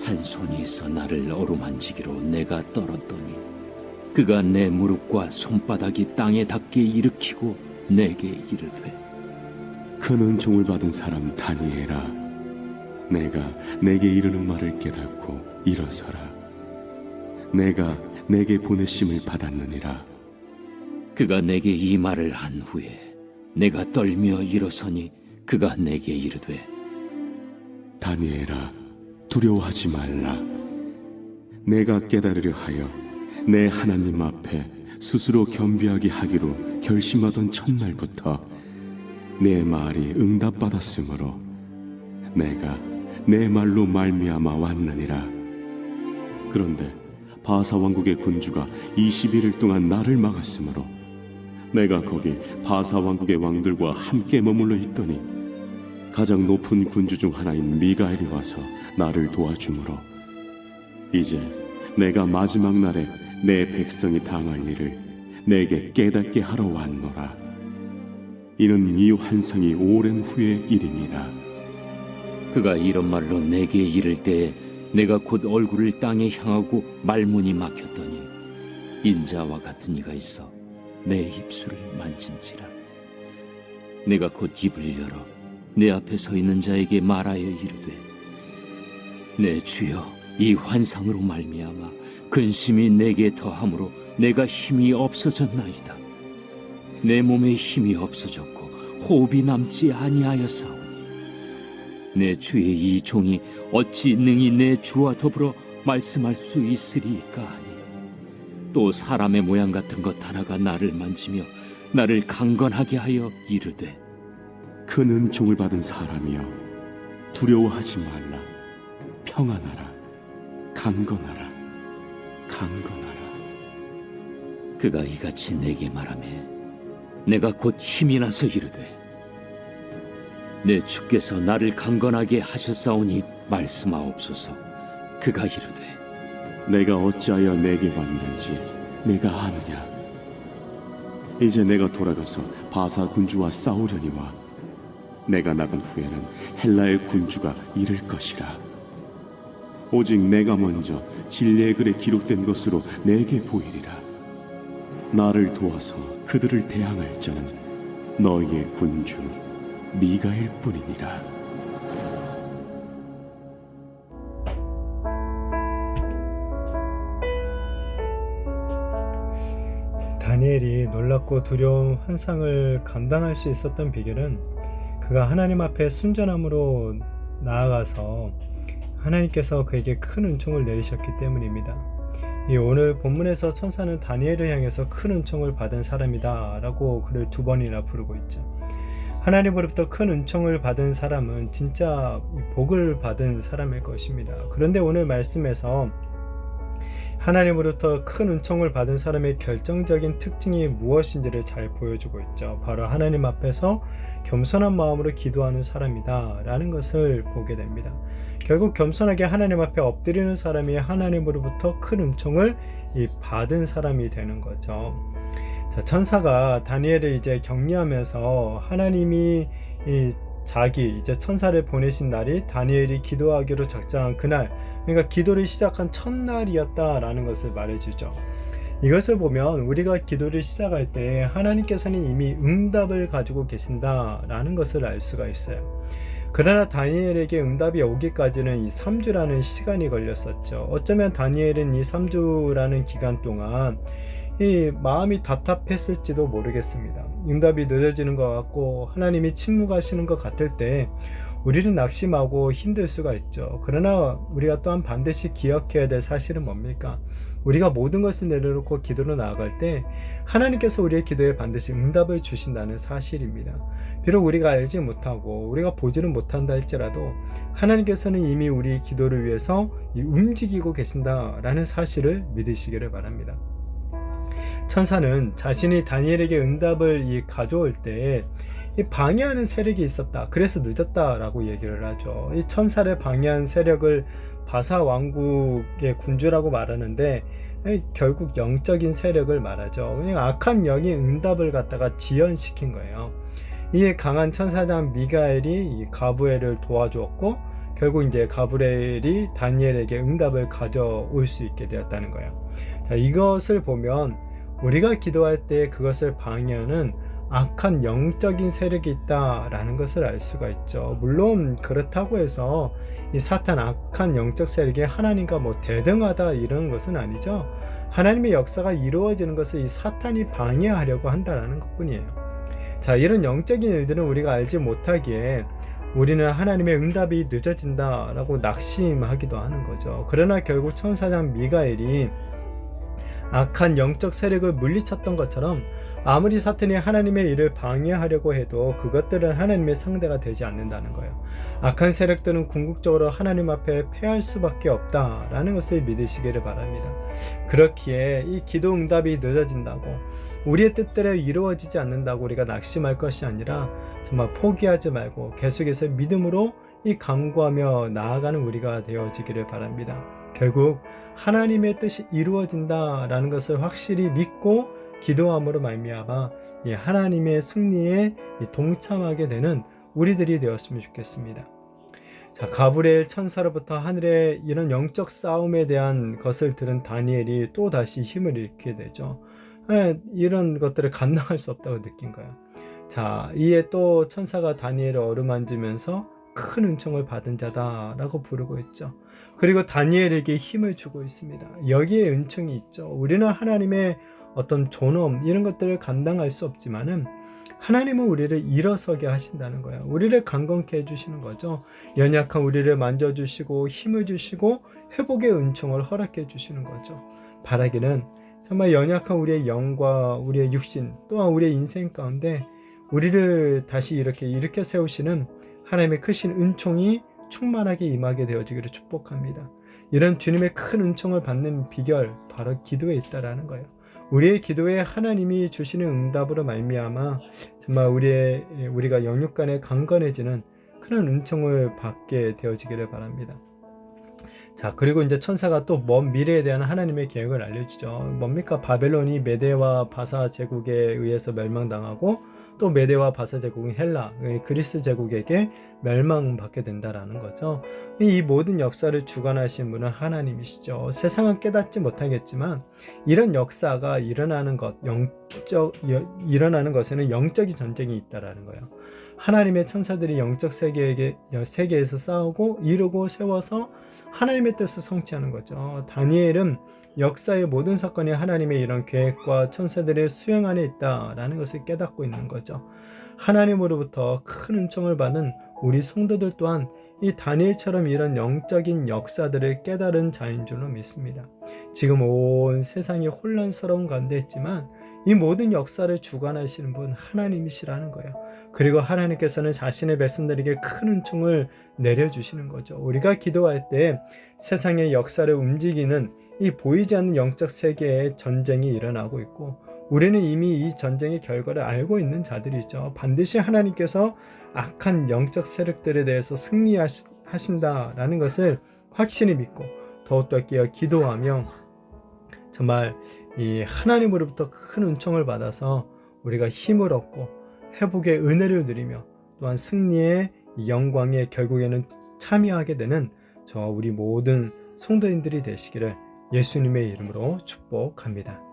한 손이 있어 나를 어루만지기로 내가 떨었더니 그가 내 무릎과 손바닥이 땅에 닿게 일으키고 내게 이르되 큰 은총을 받은 사람 다니엘아, 내가 내게 이르는 말을 깨닫고 일어서라. 내가 내게 보내심을 받았느니라. 그가 내게 이 말을 한 후에 내가 떨며 일어서니 그가 내게 이르되 다니엘아, 두려워하지 말라. 내가 깨달으려 하여 내 하나님 앞에 스스로 겸비하게 하기로 결심하던 첫날부터 내 말이 응답받았으므로 내가 내 말로 말미암아 왔느니라. 그런데 바사 왕국의 군주가 21일 동안 나를 막았으므로 내가 거기 바사 왕국의 왕들과 함께 머물러 있더니 가장 높은 군주 중 하나인 미가엘이 와서 나를 도와주므로 이제 내가 마지막 날에 내 백성이 당할 일을 내게 깨닫게 하러 왔노라. 이는 이 환상이 오랜 후의 일임이라. 그가 이런 말로 내게 이를 때에 내가 곧 얼굴을 땅에 향하고 말문이 막혔더니 인자와 같은 이가 있어 내 입술을 만진지라. 내가 곧 입을 열어 내 앞에 서 있는 자에게 말하여 이르되 내 주여, 이 환상으로 말미암아 근심이 내게 더함으로 내가 힘이 없어졌나이다. 내 몸에 힘이 없어졌고 호흡이 남지 아니하였사오니 내 주의 이 종이 어찌 능히 내 주와 더불어 말씀할 수 있으리까 하니 또 사람의 모양 같은 것 하나가 나를 만지며 나를 강건하게 하여 이르되 큰 은총을 받은 사람이여, 두려워하지 말라. 평안하라. 강건하라. 강건하라. 그가 이같이 내게 말하며 내가 곧 힘이 나서 이르되 내 주께서 나를 강건하게 하셨사오니 말씀하옵소서. 그가 이르되 내가 어찌하여 내게 왔는지 내가 아느냐. 이제 내가 돌아가서 바사 군주와 싸우려니와 내가 나간 후에는 헬라의 군주가 이를 것이라. 오직 내가 먼저 진리의 글에 기록된 것으로 내게 보이리라. 나를 도와서 그들을 대항할 자는 너희의 군주 미가엘 뿐이니라. 다니엘이 놀랍고 두려운 환상을 감당할 수 있었던 비결은 그가 하나님 앞에 순전함으로 나아가서 하나님께서 그에게 큰 은총을 내리셨기 때문입니다. 이 오늘 본문에서 천사는 다니엘을 향해서 큰 은총을 받은 사람이다 라고 그를 2번이나 부르고 있죠. 하나님으로부터 큰 은총을 받은 사람은 진짜 복을 받은 사람일 것입니다. 그런데 오늘 말씀에서 하나님으로부터 큰 은총을 받은 사람의 결정적인 특징이 무엇인지를 잘 보여주고 있죠. 바로 하나님 앞에서 겸손한 마음으로 기도하는 사람이다 라는 것을 보게 됩니다. 결국 겸손하게 하나님 앞에 엎드리는 사람이 하나님으로부터 큰 은총을 받은 사람이 되는 거죠. 자, 천사가 다니엘을 이제 격려하면서 하나님이 이제 천사를 보내신 날이 다니엘이 기도하기로 작정한 그날, 그러니까 기도를 시작한 첫날이었다라는 것을 말해주죠. 이것을 보면 우리가 기도를 시작할 때 하나님께서는 이미 응답을 가지고 계신다라는 것을 알 수가 있어요. 그러나 다니엘에게 응답이 오기까지는 이 3주라는 시간이 걸렸었죠. 어쩌면 다니엘은 이 3주라는 기간 동안 이 마음이 답답했을지도 모르겠습니다. 응답이 늦어지는 것 같고 하나님이 침묵하시는 것 같을 때 우리는 낙심하고 힘들 수가 있죠. 그러나 우리가 또한 반드시 기억해야 될 사실은 뭡니까? 우리가 모든 것을 내려놓고 기도로 나아갈 때 하나님께서 우리의 기도에 반드시 응답을 주신다는 사실입니다. 비록 우리가 알지 못하고 우리가 보지는 못한다 할지라도 하나님께서는 이미 우리 기도를 위해서 움직이고 계신다라는 사실을 믿으시기를 바랍니다. 천사는 자신이 다니엘에게 응답을 가져올 때 방해하는 세력이 있었다, 그래서 늦었다라고 얘기를 하죠. 이 천사를 방해한 세력을 바사 왕국의 군주라고 말하는데 결국 영적인 세력을 말하죠. 그냥 악한 영이 응답을 갖다가 지연시킨 거예요. 이에 강한 천사장 미가엘이 이 가브엘을 도와주었고 결국 이제 가브리엘이 다니엘에게 응답을 가져올 수 있게 되었다는 거예요. 자, 이것을 보면 우리가 기도할 때 그것을 방해하는 악한 영적인 세력이 있다라는 것을 알 수가 있죠. 물론 그렇다고 해서 이 사탄 악한 영적 세력이 하나님과 뭐 대등하다 이런 것은 아니죠. 하나님의 역사가 이루어지는 것을 이 사탄이 방해하려고 한다라는 것뿐이에요. 자, 이런 영적인 일들은 우리가 알지 못하기에 우리는 하나님의 응답이 늦어진다라고 낙심하기도 하는 거죠. 그러나 결국 천사장 미가엘이 악한 영적 세력을 물리쳤던 것처럼 아무리 사탄이 하나님의 일을 방해하려고 해도 그것들은 하나님의 상대가 되지 않는다는 거예요. 악한 세력들은 궁극적으로 하나님 앞에 패할 수밖에 없다라는 것을 믿으시기를 바랍니다. 그렇기에 이 기도 응답이 늦어진다고 우리의 뜻대로 이루어지지 않는다고 우리가 낙심할 것이 아니라 정말 포기하지 말고 계속해서 믿음으로 이 간구하며 나아가는 우리가 되어지기를 바랍니다. 결국 하나님의 뜻이 이루어진다라는 것을 확실히 믿고 기도함으로 말미암아 하나님의 승리에 동참하게 되는 우리들이 되었으면 좋겠습니다. 자, 가브리엘 천사로부터 하늘의 이런 영적 싸움에 대한 것을 들은 다니엘이 또 다시 힘을 잃게 되죠. 이런 것들을 감당할 수 없다고 느낀 거예요. 자, 이에 또 천사가 다니엘을 어루만지면서 큰 은총을 받은 자다라고 부르고 있죠. 그리고 다니엘에게 힘을 주고 있습니다. 여기에 은총이 있죠. 우리는 하나님의 어떤 존엄 이런 것들을 감당할 수 없지만은 하나님은 우리를 일어서게 하신다는 거예요. 우리를 강건케 해주시는 거죠. 연약한 우리를 만져주시고 힘을 주시고 회복의 은총을 허락해 주시는 거죠. 바라기는 정말 연약한 우리의 영과 우리의 육신 또한 우리의 인생 가운데 우리를 다시 이렇게 일으켜 세우시는 하나님의 크신 은총이 충만하게 임하게 되어지기를 축복합니다. 이런 주님의 큰 은총을 받는 비결 바로 기도에 있다라는 거예요. 우리의 기도에 하나님이 주시는 응답으로 말미암아 정말 우리가 영육간에 강건해지는 그런 은총을 받게 되어지기를 바랍니다. 자, 그리고 이제 천사가 또 먼 미래에 대한 하나님의 계획을 알려주죠. 뭡니까? 바벨론이 메대와 바사 제국에 의해서 멸망당하고 또 메대와 바사 제국은 헬라, 그리스 제국에게 멸망받게 된다라는 거죠. 이 모든 역사를 주관하신 분은 하나님이시죠. 세상은 깨닫지 못하겠지만 이런 역사가 일어나는 일어나는 것에는 영적인 전쟁이 있다라는 거예요. 하나님의 천사들이 영적 세계에서 싸우고 이루고 세워서 하나님의 뜻을 성취하는 거죠. 다니엘은 역사의 모든 사건이 하나님의 이런 계획과 천사들의 수행 안에 있다라는 것을 깨닫고 있는 거죠. 하나님으로부터 큰 은총을 받은 우리 성도들 또한 이 다니엘처럼 이런 영적인 역사들을 깨달은 자인 줄로 믿습니다. 지금 온 세상이 혼란스러운 가운데 있지만 이 모든 역사를 주관하시는 분 하나님이시라는 거예요. 그리고 하나님께서는 자신의 백성들에게 큰 은총을 내려주시는 거죠. 우리가 기도할 때 세상의 역사를 움직이는 이 보이지 않는 영적 세계에 전쟁이 일어나고 있고 우리는 이미 이 전쟁의 결과를 알고 있는 자들이죠. 반드시 하나님께서 악한 영적 세력들에 대해서 승리하신다라는 것을 확신히 믿고 더욱더 끼어 기도하며 정말 이 하나님으로부터 큰 은총을 받아서 우리가 힘을 얻고 회복의 은혜를 누리며 또한 승리의 영광에 결국에는 참여하게 되는 저와 우리 모든 성도인들이 되시기를 예수님의 이름으로 축복합니다.